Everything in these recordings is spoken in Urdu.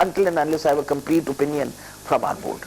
until and unless I have a complete opinion from our board।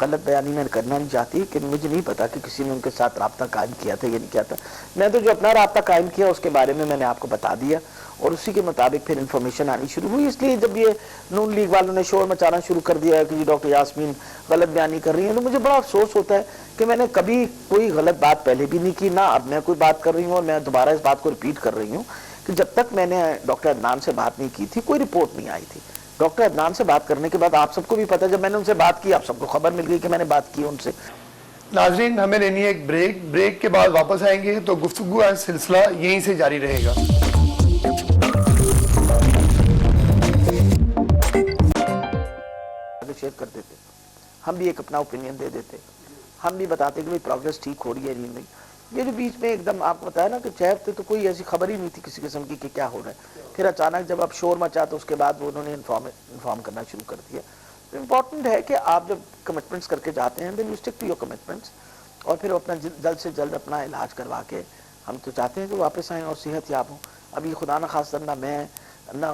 غلط بیانی میں کرنا نہیں چاہتی کہ مجھے نہیں پتا کہ کسی نے ان کے ساتھ رابطہ قائم کیا تھا یا نہیں کیا تھا. میں تو جو اپنا رابطہ قائم کیا اس کے بارے میں نے آپ کو بتا دیا اور اسی کے مطابق پھر انفارمیشن آنی شروع ہوئی. اس لیے جب یہ نون لیگ والوں نے شور مچانا شروع کر دیا ہے کہ یہ ڈاکٹر یاسمین غلط بیانی کر رہی ہیں تو مجھے بڑا افسوس ہوتا ہے کہ میں نے کبھی کوئی غلط بات پہلے بھی نہیں کی, نہ اب میں کوئی بات کر رہی ہوں, اور میں دوبارہ اس بات کو ریپیٹ کر رہی ہوں کہ جب تک میں نے ڈاکٹر عدنان سے بات نہیں کی تھی کوئی رپورٹ نہیں آئی تھی. ڈاکٹر عدنان سے بات کرنے کے بعد آپ سب کو بھی پتا, جب میں نے ان سے بات کی آپ سب کو خبر مل گئی کہ میں نے بات کی ان سے. ناظرین ہمیں لینی ہے ایک بریک کے بعد واپس آئیں گے تو گفتگو کا سلسلہ یہیں سے جاری رہے گا. شیئر کر دیتے, ہم بھی ایک اپنا اوپینین دے دیتے, ہم بھی بتاتے کہ پروگریس ٹھیک ہو رہی ہے نہیں. یہ جو بیچ میں ایک دم آپ کو بتایا نا کہ 6 ہفتے تو کوئی ایسی خبر ہی نہیں تھی کسی قسم کی کہ کیا ہو رہا ہے, پھر اچانک جب آپ شور مچا تو اس کے بعد وہ انہوں نے انفارم کرنا شروع کر دیا. تو امپورٹنٹ ہے کہ آپ جب کمٹمنٹس کر کے جاتے ہیں then you stick to your commitments, اور پھر اپنا جلد سے جلد اپنا علاج کروا کے ہم تو چاہتے ہیں کہ واپس آئیں اور صحت یاب ہوں. ابھی خدا نہ خاص نہ میں نہ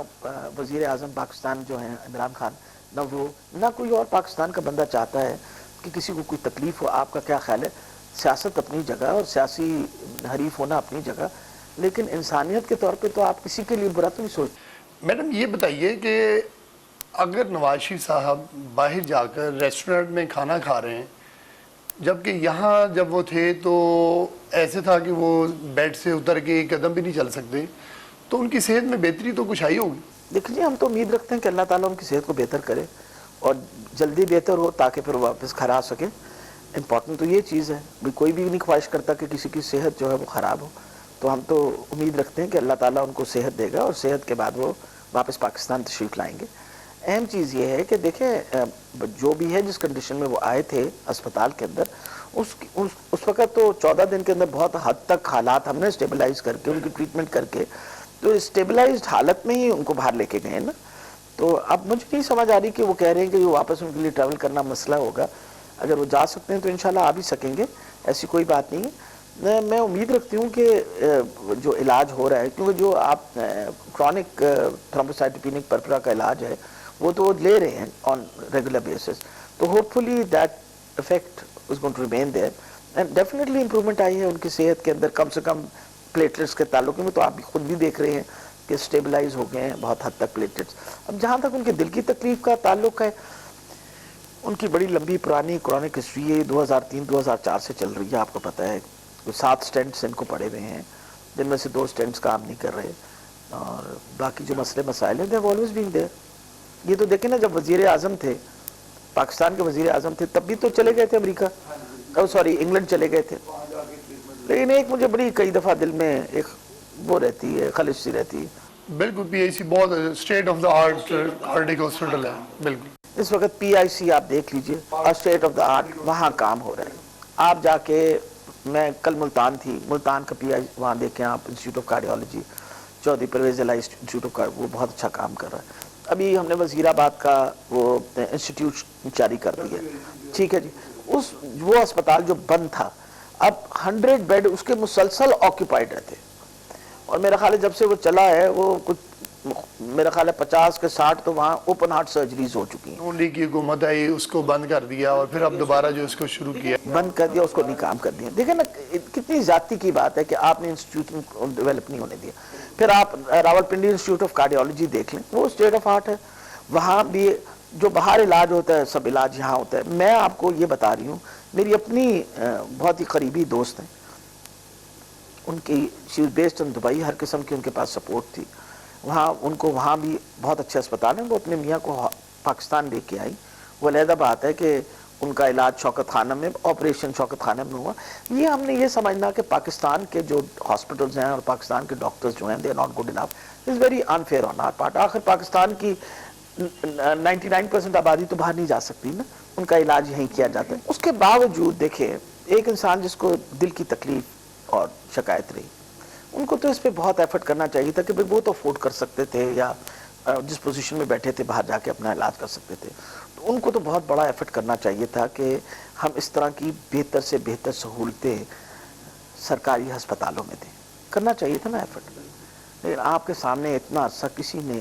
وزیر اعظم پاکستان جو ہیں عمران خان, نہ وہ نہ کوئی اور پاکستان کا بندہ چاہتا ہے کہ کسی کو کوئی تکلیف ہو. آپ کا کیا خیال ہے؟ سیاست اپنی جگہ اور سیاسی حریف ہونا اپنی جگہ, لیکن انسانیت کے طور پہ تو آپ کسی کے لیے برا تو نہیں سوچتے. میڈم یہ بتائیے کہ اگر نواز شریف صاحب باہر جا کر ریسٹورنٹ میں کھانا کھا رہے ہیں, جبکہ یہاں جب وہ تھے تو ایسے تھا کہ وہ بیڈ سے اتر کے ایک قدم بھی نہیں چل سکتے, تو ان کی صحت میں بہتری تو کچھ آئی ہوگی. دیکھیے ہم تو امید رکھتے ہیں کہ اللہ تعالیٰ ان کی صحت کو بہتر کرے اور جلدی بہتر ہو تاکہ پھر واپس گھر آ سکے. امپورٹنٹ تو یہ چیز ہے, کوئی بھی نہیں خواہش کرتا کہ کسی کی صحت جو ہے وہ خراب ہو, تو ہم تو امید رکھتے ہیں کہ اللہ تعالیٰ ان کو صحت دے گا اور صحت کے بعد وہ واپس پاکستان تشریف لائیں گے. اہم چیز یہ ہے کہ دیکھیں جو بھی ہے جس کنڈیشن میں وہ آئے تھے اسپتال کے اندر, اس وقت تو 14 دن کے اندر بہت حد تک حالات ہم نے اسٹیبلائز کر کے ان کی ٹریٹمنٹ کر کے تو اسٹیبلائزڈ حالت میں ہی ان کو باہر لے کے گئے نا. تو اب مجھے نہیں سمجھ آ رہی کہ وہ کہہ رہے ہیں کہ وہ واپس ان کے لیے ٹریول کرنا مسئلہ ہوگا. اگر وہ جا سکتے ہیں تو انشاءاللہ آ بھی سکیں گے, ایسی کوئی بات نہیں ہے. میں امید رکھتی ہوں کہ جو علاج ہو رہا ہے, کیونکہ جو آپ کرونک تھرومبوسائٹوپینک پرپرا کا علاج ہے وہ تو لے رہے ہیں آن ریگولر بیسس, تو hopefully that effect is going to remain there and definitely improvement آئی ہے ان کی صحت کے اندر. کم سے کم پلیٹلیٹس کے تعلق میں تو آپ بھی خود بھی دیکھ رہے ہیں کہ اسٹیبلائز ہو گئے ہیں بہت حد تک پلیٹلیٹس. اب جہاں تک ان کے دل کی تکلیف کا تعلق ہے, ان کی بڑی لمبی پرانی کرونک ہسٹری ہے, 2003-2004 سے چل رہی ہے. آپ کو پتہ ہے 7 اسٹینٹس ان کو پڑے ہوئے ہیں, جن میں سے 2 اسٹینٹس کام نہیں کر رہے, اور باقی جو مسئلے مسائل ہیں they have always been there. یہ تو دیکھیں نا, جب وزیر اعظم تھے, پاکستان کے وزیر اعظم تھے, تب بھی تو چلے گئے تھے امریکہ, انگلینڈ چلے گئے تھے. لیکن ایک مجھے بڑی کئی دفعہ دل میں ایک وہ رہتی ہے, خلش سی رہتی ہے. بالکل پی آئی سی بہت state of the art cardiac hospital ہے. بالکل اس وقت پی آئی سی آپ دیکھ لیجئے, اسٹیٹ آف دا آرٹ, وہاں کام ہو رہا ہے. آپ جا کے, میں کل ملتان تھی, ملتان کا پی آئی وہاں دیکھیں آپ, institute of cardiology, Chaudhry Pervaiz Elahi institute of card, وہ بہت اچھا کام کر رہا ہے. ابھی ہم نے وزیر آباد کا وہ انسٹیٹیوٹ جاری کر دیا, ٹھیک ہے جی. وہ اسپتال جو بند تھا, اب 100 بیڈ اس کے مسلسل آکیوپائڈ رہتے, اور میرا خیال ہے جب سے وہ چلا ہے وہ کچھ میرا خیال ہے 50 کے 60 تو وہاں اوپن ہارٹ سرجریز ہو چکی ہیں. نون لیگ کی حکومت آئی, اس کو بند کر دیا, اور پھر اب دوبارہ جو اس کو شروع کیا, بند کر دیا, اس کو نہیں کام کر دیا. دیکھیں نا کتنی زیادتی کی بات ہے کہ آپ نے انسٹیٹیوٹ ڈیولپ نہیں ہونے دیا. پھر آپ راولپنڈی انسٹیٹیوٹ آف کارڈیالوجی دیکھ لیں, وہ اسٹیٹ آف آرٹ ہے, وہاں بھی جو باہر علاج ہوتا ہے سب علاج یہاں ہوتا ہے. میں آپ کو یہ بتا رہی ہوں, میری اپنی بہت ہی قریبی دوست ہیں, ان کی شی از بیسڈ ان دبئی, ہر قسم کی ان کے پاس سپورٹ تھی وہاں. ان کو وہاں بھی بہت اچھے اسپتال ہیں, وہ اپنے میاں کو پاکستان لے کے آئی. وہ علیحدہ بات ہے کہ ان کا علاج شوکت خانہ میں, آپریشن شوکت خانہ میں ہوا. یہ ہم نے یہ سمجھنا کہ پاکستان کے جو ہاسپٹلز ہیں اور پاکستان کے ڈاکٹرز جو ہیں they are not good enough, is very unfair on our part. آخر پاکستان کی 99% آبادی تو باہر نہیں جا سکتی نا, ان کا علاج یہیں کیا جاتا ہے. اس کے باوجود دیکھیں, ایک انسان جس کو دل کی تکلیف اور شکایت رہی, ان کو تو اس پہ بہت ایفرٹ کرنا چاہیے تھا کہ وہ تو افورڈ کر سکتے تھے, یا جس پوزیشن میں بیٹھے تھے باہر جا کے اپنا علاج کر سکتے تھے, تو ان کو تو بہت بڑا ایفرٹ کرنا چاہیے تھا کہ ہم اس طرح کی بہتر سے بہتر سہولتیں سرکاری ہسپتالوں میں دیں. کرنا چاہیے تھا نا ایفرٹ. لیکن آپ کے سامنے اتنا عرصہ کسی نے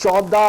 14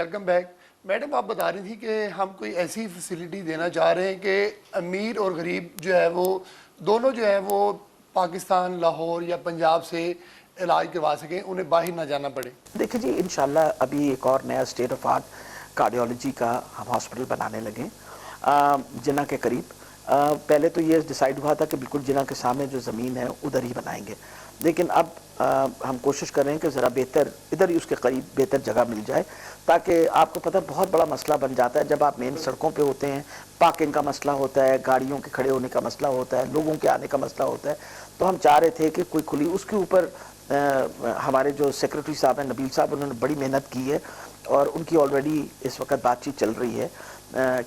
ویلکم بیک. میڈم آپ بتا رہی تھی کہ ہم کوئی ایسی فیسلٹی دینا چاہ رہے ہیں کہ امیر اور غریب جو ہے وہ دونوں جو ہے وہ پاکستان لاہور یا پنجاب سے علاج کروا سکیں, انہیں باہر نہ جانا پڑے. دیکھیں جی انشاءاللہ ابھی ایک اور نیا اسٹیٹ آف آرٹ کارڈیولوجی کا ہم ہاسپٹل بنانے لگے جنہ کے قریب. پہلے تو یہ ڈیسائیڈ ہوا تھا کہ بالکل جنہ کے سامنے جو زمین ہے ادھر ہی بنائیں گے, لیکن اب ہم کوشش کر رہے ہیں کہ ذرا بہتر ادھر ہی اس کے قریب بہتر جگہ مل جائے, تاکہ آپ کو پتہ بہت بڑا مسئلہ بن جاتا ہے جب آپ مین سڑکوں پہ ہوتے ہیں. پارکنگ کا مسئلہ ہوتا ہے, گاڑیوں کے کھڑے ہونے کا مسئلہ ہوتا ہے, لوگوں کے آنے کا مسئلہ ہوتا ہے. تو ہم چاہ رہے تھے کہ کوئی کھلی اس کے اوپر ہمارے جو سیکرٹری صاحب ہیں نبیل صاحب, انہوں نے بڑی محنت کی ہے اور ان کی آلریڈی اس وقت بات چیت چل رہی ہے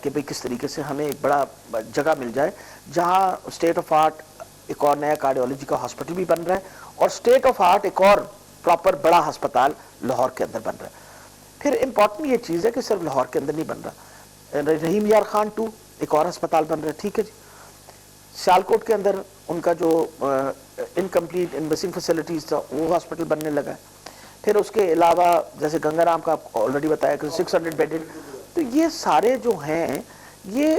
کہ بھئی کس طریقے سے ہمیں ایک بڑا جگہ مل جائے جہاں اسٹیٹ آف آرٹ ایک اور نیا کارڈیولوجی کا ہاسپٹل بھی بن رہا ہے اور اسٹیٹ آف آرٹ ایک اور پراپر بڑا ہسپتال لاہور کے اندر بن رہا ہے. پھر امپورٹنٹ یہ چیز ہے کہ صرف لاہور کے اندر نہیں بن رہا, رحیم یار خان 2 ایک اور ہسپتال بن رہا ہے, ٹھیک ہے جی. سیالکوٹ کے اندر ان کا جو انکمپلیٹ مسنگ فیسلٹیز تھا وہ ہاسپٹل بننے لگا ہے. پھر اس کے علاوہ جیسے گنگا رام کا آلریڈی بتایا کہ 600 بیڈڈ. تو یہ سارے جو ہیں یہ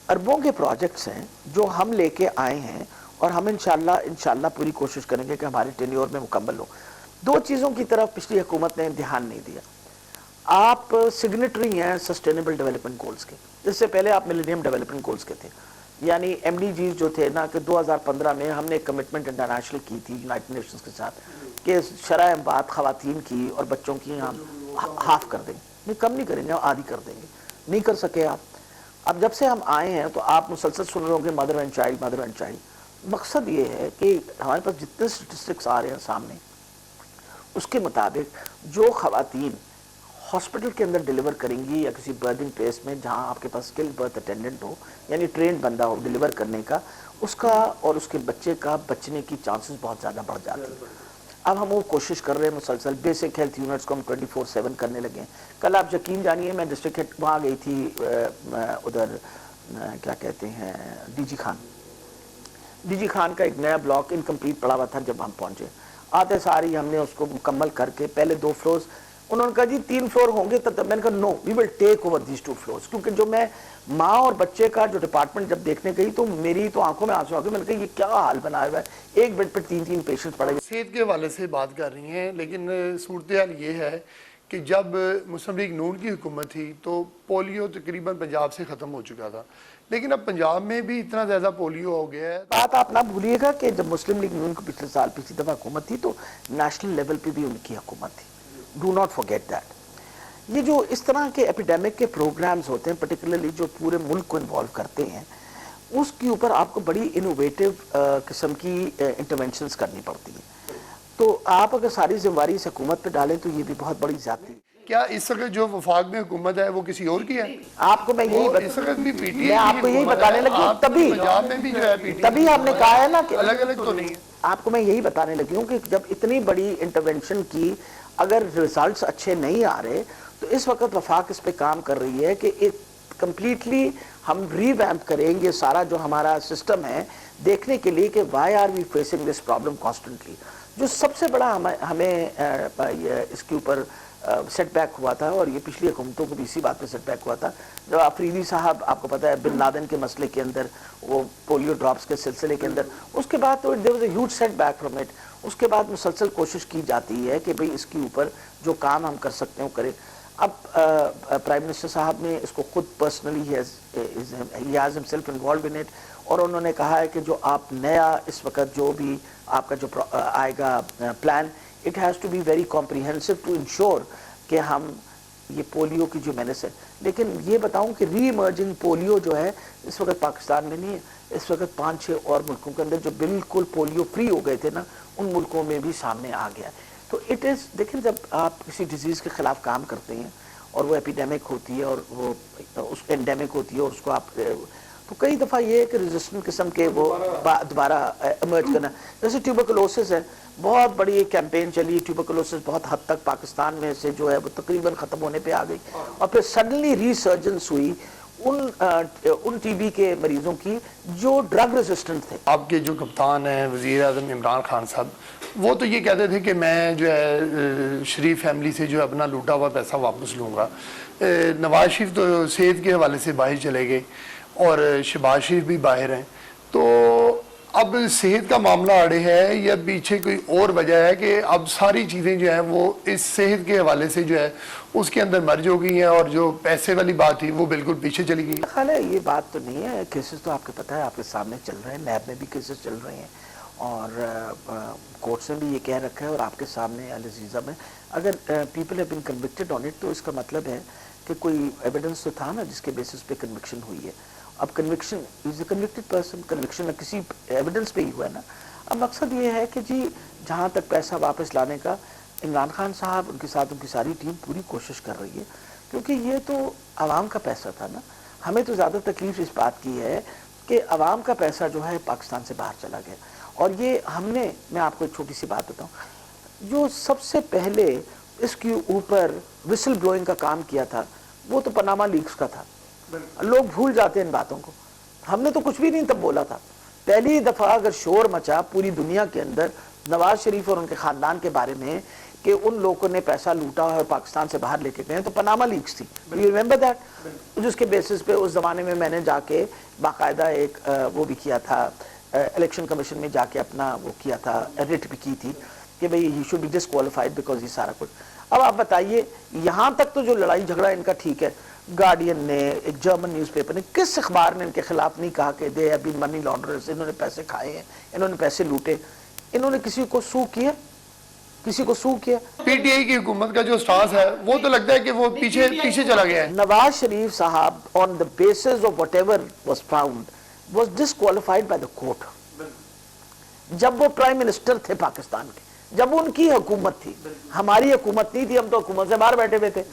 اربوں کے پروجیکٹس ہیں جو ہم لے کے آئے ہیں اور ہم انشاءاللہ پوری کوشش کریں گے کہ ہمارے ٹینیور میں مکمل ہو. 2 چیزوں کی طرف پچھلی حکومت نے دھیان نہیں دیا. آپ سگنیٹری ہیں سسٹینیبل ڈیولپمنٹ گولز کے, اس سے پہلے آپ ملینیم ڈیولپمنٹ گولز کے تھے, یعنی ایم ڈی جیز جو تھے نا کہ 2015 میں ہم نے ایک کمٹمنٹ انٹرنیشنل کی تھی یونائٹڈ نیشنز کے ساتھ کہ شرح اموات خواتین کی اور بچوں کی ہم ہاف کر دیں گے. نہیں کم نہیں کریں گے, آدھی کر دیں گے. نہیں کر سکے آپ. اب جب سے ہم آئے ہیں تو آپ مسلسل سن رہے ہوں گے مدر اینڈ چائلڈ. مقصد یہ ہے کہ ہمارے پاس جتنے سٹیٹسٹکس آ رہے ہیں سامنے اس کے مطابق جو خواتین ہاسپٹل کے اندر ڈیلیور کریں گی یا کسی برتھنگ پلیس میں جہاں آپ کے پاس اسکل برتھ اٹینڈنٹ ہو یعنی ٹرینڈ بندہ ہو ڈیلیور کرنے کا, اس کا اور اس کے بچے کا بچنے کی چانسز بہت زیادہ بڑھ جاتے ہیں. اب ہم وہ کوشش کر رہے ہیں مسلسل بیسک ہیلتھ یونٹس کو ہم 24/7 کرنے لگے ہیں. کل آپ یقین جانیے میں ڈسٹرکٹ ہیڈ وہاں گئی تھی ادھر کیا کہتے ہیں ڈی جی خان کا ایک نیا بلاک انکمپلیٹ پڑا ہوا تھا. جب ہم پہنچے آتے ساری ہم نے اس کو مکمل کر کے پہلے 2 فلورز, انہوں نے کہا جی 3 فلور ہوں گے, تب میں نے کہا نو وی ول ٹیک اوور دیز 2 فلورز. کیونکہ جو میں ماں اور بچے کا جو ڈپارٹمنٹ جب دیکھنے گئی تو میری تو آنکھوں میں آنسو آ گئے. میں نے کہا یہ کیا حال بنایا ہوا ہے, ایک بیڈ پہ 3 پیشنٹ پڑے. صحت کے حوالے سے بات کر رہی ہیں, لیکن صورتحال یہ ہے کہ جب مسلم لیگ نون کی حکومت تھی تو پولیو تقریباً پنجاب سے ختم ہو چکا تھا, لیکن اب پنجاب میں بھی اتنا زیادہ پولیو ہو گیا ہے. بات آپ نہ بھولیے گا کہ جب مسلم لیگ نون کو پچھلی دفعہ حکومت تھی تو نیشنل لیول پہ بھی ان کی حکومت تھی. Do not forget that. یہ جو اس طرح کے ایپیڈیمک کے پروگرامز ہوتے ہیں پرٹیکولرلی جو پورے ملک کو انوالو کرتے ہیں, اس کے اوپر آپ کو بڑی انوویٹو قسم کی انٹرونشنز کرنی پڑتی ہیں. تو آپ اگر ساری ذمہ داری اس حکومت پہ ڈالیں تو یہ بھی بہت بڑی زیادتی. کیا اس وقت جو وفاق میں حکومت ہے وہ کسی اور کی ہے؟ آپ کو میں یہی اس وقت بھی پی ٹی میں آپ کو یہی بتانے لگی ہوں, پنجاب میں بھی جو ہے پی ٹی تبھی ہم نے کہا ہے نا کہ الگ الگ تو نہیں ہے. آپ کو میں یہی بتانے لگی ہوں کہ جب اتنی بڑی انٹرونشن کی اگر ریزلٹس اچھے نہیں آ رہے تو اس وقت وفاق اس پہ کام کر رہی ہے کہ کمپلیٹلی ہم ری ویمپ کریں گے سارا جو ہمارا سسٹم ہے دیکھنے کے لیے کہ why are we facing this problem constantly. جو سب سے بڑا ہمیں اس کے اوپر سیٹ بیک ہوا تھا, اور یہ پچھلی حکومتوں کو بھی اسی بات پہ سیٹ بیک ہوا تھا, جب آفریدی صاحب آپ کو پتہ ہے بن لادن کے مسئلے کے اندر وہ پولیو ڈراپس کے سلسلے کے اندر, اس کے بعد تو there was a huge set back from it. اس کے بعد مسلسل کوشش کی جاتی ہے کہ بھئی اس کے اوپر جو کام ہم کر سکتے ہیں وہ کریں. اب پرائم منسٹر صاحب نے اس کو خود personally he has himself involved in it, اور انہوں نے کہا ہے کہ جو آپ نیا اس وقت جو بھی آپ کا جو آئے گا plan, it has to be very comprehensive to ensure کہ ہم یہ پولیو کی جو مینس ہے. لیکن یہ بتاؤں کہ ری ایمرجنگ پولیو جو ہے اس وقت پاکستان میں نہیں ہے, اس وقت 5-6 اور ملکوں کے اندر جو بالکل پولیو فری ہو گئے تھے نا, ان ملکوں میں بھی سامنے آ گیا. تو اٹ از دیکھیں جب آپ کسی ڈیزیز کے خلاف کام کرتے ہیں اور وہ ایپیڈیمک ہوتی ہے اور وہ اس اینڈیمک ہوتی ہے اور اس کو آپ تو کئی دفعہ یہ ہے کہ ریزسٹنٹ قسم کے وہ دوبارہ ایمرج کرنا. جیسے ٹیوبرکلوسس ہے, بہت بڑی ایک کیمپین چلی, ٹیوبرکلوسس بہت حد تک پاکستان میں سے جو ہے وہ تقریباً ختم ہونے پہ آ گئی, اور پھر سڈنلی ریسرجنس ہوئی ان ٹی بی کے مریضوں کی جو ڈرگ ریزسٹنٹ تھے. آپ کے جو کپتان ہیں وزیر اعظم عمران خان صاحب, وہ تو یہ کہتے تھے کہ میں جو ہے شریف فیملی سے جو ہے اپنا لوٹا ہوا پیسہ واپس لوں گا. نواز شریف تو صحت کے حوالے سے باہر چلے گئے اور شہباز شریف بھی باہر ہیں. تو اب صحت کا معاملہ اڑے ہے یا پیچھے کوئی اور وجہ ہے کہ اب ساری چیزیں جو ہیں وہ اس صحت کے حوالے سے جو ہے اس کے اندر مرج ہو گئی ہیں اور جو پیسے والی بات تھی وہ بالکل پیچھے چلی گئی؟ خیال ہے یہ بات تو نہیں ہے. کیسز تو آپ کو پتہ ہے آپ کے سامنے چل رہے ہیں, نیب میں بھی کیسز چل رہے ہیں اور کورٹس نے بھی یہ کہہ رکھا ہے اور آپ کے سامنے العزیزہ میں اگر people have been convicted on it تو اس کا مطلب ہے کہ کوئی ایویڈنس تو تھا نا جس کے بیسس پہ کنوکشن ہوئی ہے. اب کنوکشن از اے کنوکٹڈ پرسن, کنوکشن کسی ایویڈنس پہ ہی ہوا ہے نا. اب مقصد یہ ہے کہ جی جہاں تک پیسہ واپس لانے کا عمران خان صاحب ان کے ساتھ ان کی ساری ٹیم پوری کوشش کر رہی ہے کیونکہ یہ تو عوام کا پیسہ تھا نا. ہمیں تو زیادہ تکلیف اس بات کی ہے کہ عوام کا پیسہ جو ہے پاکستان سے باہر چلا گیا. اور یہ ہم نے, میں آپ کو ایک چھوٹی سی بات بتاؤں, جو سب سے پہلے اس کے اوپر وسل بلوئنگ کا کام کیا تھا وہ تو پاناما لیکس کا تھا. لوگ بھول جاتے ہیں ان باتوں کو. ہم نے تو کچھ بھی نہیں تب بولا تھا. پہلی دفعہ اگر شور مچا پوری دنیا کے اندر نواز شریف اور ان کے خاندان کے بارے میں کہ ان لوگوں نے پیسہ لوٹا اور پاکستان سے باہر لے کے گئے تو پاناما لیکس تھی. You remember that? جس کے بیسس پہ اس زمانے میں نے جا کے باقاعدہ ایک وہ بھی کیا تھا, الیکشن کمیشن میں جا کے اپنا وہ کیا تھا, ایڈٹ بھی کی تھی کہ بھئی he should be disqualified because یہ سارا کچھ. اب آپ بتائیے یہاں تک تو جو لڑائی جھگڑا ان کا ٹھیک ہے, گارڈین نے, ایک جرمن نیوز پیپر نے, کس اخبار نے ان کے خلاف نہیں کہا کہ دے ہیو بین منی لانڈررز, انہوں نے پیسے کھائے ہیں, انہوں نے پیسے لوٹے. انہوں نے کسی کو سو کیا, کسی کو سو کیا؟ پی ٹی آئی کی حکومت کا جو سٹانس ہے وہ تو لگتا ہے کہ وہ پیچھے چلا گیا ہے. نواز شریف صاحب on the basis of whatever was found was disqualified by the court. جب وہ پرائم منسٹر تھے پاکستان کے, جب ان کی حکومت تھی, ہماری حکومت نہیں تھی, ہم تو حکومت سے باہر بیٹھے ہوئے تھے.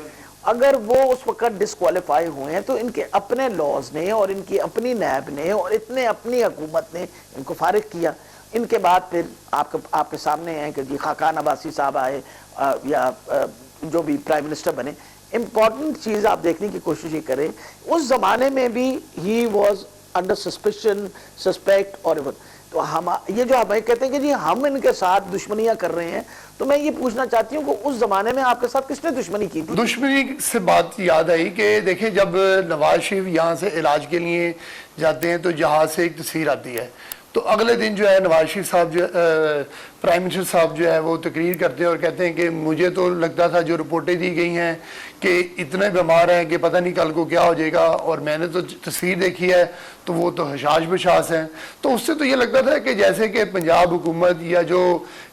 اگر وہ اس وقت ڈسکوالیفائی ہوئے ہیں تو ان کے اپنے لاز نے اور ان کی اپنی نیب نے اور اتنے اپنی حکومت نے ان کو فارغ کیا. ان کے بعد پھر آپ کے سامنے ہیں کہ جی خاقان عباسی صاحب آئے یا جو بھی پرائم منسٹر بنے. امپورٹنٹ چیز آپ دیکھنے کی کوشش یہ کریں, اس زمانے میں بھی he was under suspicion, suspect. اور تو ہم یہ جو ہمیں کہتے ہیں کہ جی ہم ان کے ساتھ دشمنیاں کر رہے ہیں, تو میں یہ پوچھنا چاہتی ہوں کہ اس زمانے میں آپ کے ساتھ کس نے دشمنی کی تھی؟ دشمنی سے بات یاد آئی کہ دیکھیں جب نواز شریف یہاں سے علاج کے لیے جاتے ہیں تو جہاز سے ایک تصویر آتی ہے, تو اگلے دن جو ہے نواز شریف صاحب جو پرائم منسٹر صاحب جو ہے وہ تقریر کرتے ہیں اور کہتے ہیں کہ مجھے تو لگتا تھا جو رپورٹیں دی گئی ہیں کہ اتنے بیمار ہیں کہ پتہ نہیں کل کو کیا ہو جائے گا, اور میں نے تو تصویر دیکھی ہے تو وہ تو حشاش بشاش ہیں. تو اس سے تو یہ لگتا تھا کہ جیسے کہ پنجاب حکومت یا جو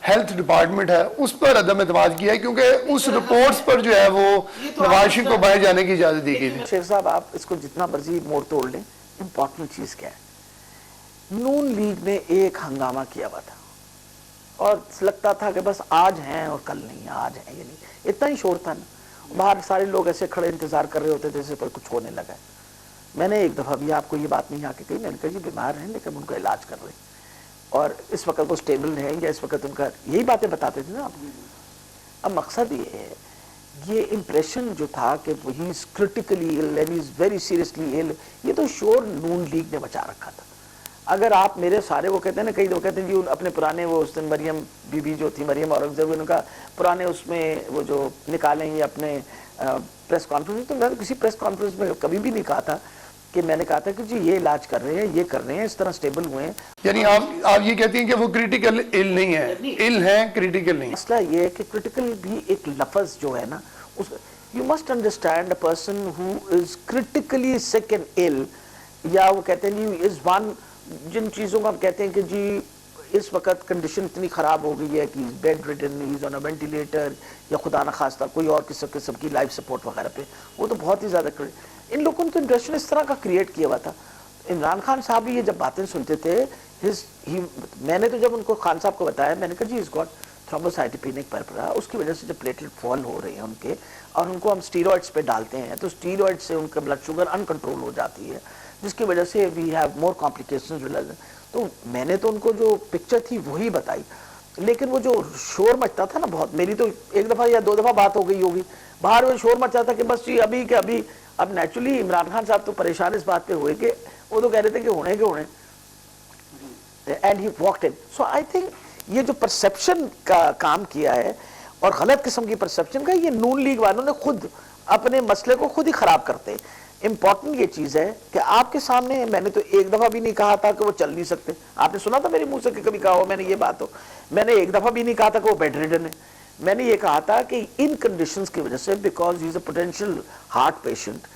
ہیلتھ ڈپارٹمنٹ ہے اس پر عدم اعتماد کیا ہے کیونکہ اس رپورٹس پر جو ہے وہ نواز شریف کو باہر جانے کی اجازت دی گئی تھی. شیخ صاحب آپ اس کو جتنا مرضی موڑ توڑ لیں, امپورٹنٹ چیز کیا ہے, نون لیگ نے ایک ہنگامہ کیا ہوا تھا اور لگتا تھا کہ بس آج ہیں اور کل نہیں, آج ہیں یہ نہیں, اتنا ہی شور تھا نا. باہر سارے لوگ ایسے کھڑے انتظار کر رہے ہوتے تھے جیسے پر کچھ ہونے لگا ہے. میں نے ایک دفعہ بھی آپ کو یہ بات نہیں آ کے کہی, میں نے کہا جی بیمار ہیں لیکن ان کا علاج کر رہے ہیں اور اس وقت وہ سٹیبل ہیں یا اس وقت ان کا, یہی باتیں بتاتے تھے نا آپ. اب مقصد یہ ہے, یہ امپریشن جو تھا کہ ہی از critically ill and he is very seriously ill, یہ تو شور نون لیگ نے بچا رکھا تھا. اگر آپ میرے سارے وہ کہتے ہیں نا, کئی لوگ کہتے ہیں جی اپنے پرانے وہ اس دن مریم بی بی جو تھی, مریم اورنگزیب, ان کا پرانے اس میں وہ جو نکالیں گے اپنے پریس کانفرنس, تو میں نے کسی پریس کانفرنس میں کبھی بھی نہیں کہا تھا کہ میں نے کہا تھا کہ جی یہ علاج کر رہے ہیں, یہ کر رہے ہیں, اس طرح سٹیبل ہوئے ہیں. یعنی آپ یہ کہتی ہیں کہ وہ کریٹیکل ill نہیں ہے, ill ہیں کریٹیکل نہیں. مسئلہ یہ ہے کہ کریٹیکل بھی ایک لفظ جو ہے نا, you must understand a person who is critically سک اینڈ ill, یا وہ کہتے ہیں جی از ون, جن چیزوں کو ہم کہتے ہیں کہ جی اس وقت کنڈیشن اتنی خراب ہو گئی ہے کہ بیڈ ریڈن, ہی از آن اے وینٹیلیٹر, یا خدا نخواستہ کوئی اور قسم کی لائف سپورٹ وغیرہ پہ, وہ تو بہت ہی زیادہ ان لوگوں نے تو امپریشن اس طرح کا کریٹ کیا ہوا تھا. عمران خان صاحب بھی یہ جب باتیں سنتے تھے, میں نے تو جب ان کو خان صاحب کو بتایا, میں نے کہا جی اس گاٹ تھرومبوسائٹوپینک پرپرا, اس کی وجہ سے جب پلیٹلیٹ فال ہو رہے ہیں ان کے, اور ان کو ہم اسٹیرائڈس پہ ڈالتے ہیں تو اسٹیرائڈ سے ان کا بلڈ شوگر ان کنٹرول ہو جاتی ہے, جس کی وجہ سے وی ہیو مور کمپلیکیشنز. تو میں نے تو ان کو جو پکچر تھی وہی بتائی, لیکن وہ جو شور مچتا تھا نا بہت, میری تو ایک دفعہ یا 2 دفعہ بات ہو گئی ہوگی, باہر وہ شور مچتا تھا کہ بس جی ابھی کہ ابھی. اب نیچرلی عمران خان صاحب تو پریشان اس بات پہ ہوئے کہ وہ تو کہہ رہے تھے کہ ہونے, and he walked in. So I think یہ جو پرسپشن کا کام کیا ہے اور غلط قسم کی پرسپشن کا، یہ نون لیگ والوں نے خود اپنے مسئلے کو خود ہی خراب کرتے ہیں۔ امپورٹنٹ یہ چیز ہے کہ آپ کے سامنے میں نے تو ایک دفعہ بھی نہیں کہا تھا کہ وہ چل نہیں سکتے۔ آپ نے سنا تھا میرے منہ سے کہ کبھی کہا ہو میں نے یہ بات ہو؟ میں نے ایک دفعہ بھی نہیں کہا تھا کہ وہ بیڈ ریڈن ہے۔ میں نے یہ کہا تھا کہ ان کنڈیشنز کی وجہ سے، because he is a potential heart patient,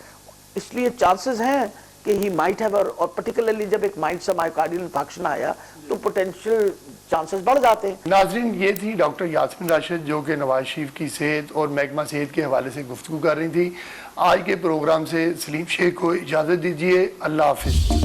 اس لیے چانسز ہیں کہ ہی مائٹ ہیو، اور پرٹیکولرلی جب ایک مائٹ سے مائیوکارڈیل انفارکشن آیا تو پوٹینشیل چانسز بڑھ جاتے ہیں۔ ناظرین، یہ تھی ڈاکٹر یاسمین راشد جو کہ نواز شریف کی صحت اور محکمہ صحت کے حوالے سے گفتگو کر رہی تھی۔ آج کے پروگرام سے سلیم شیخ کو اجازت دیجیے، اللہ حافظ۔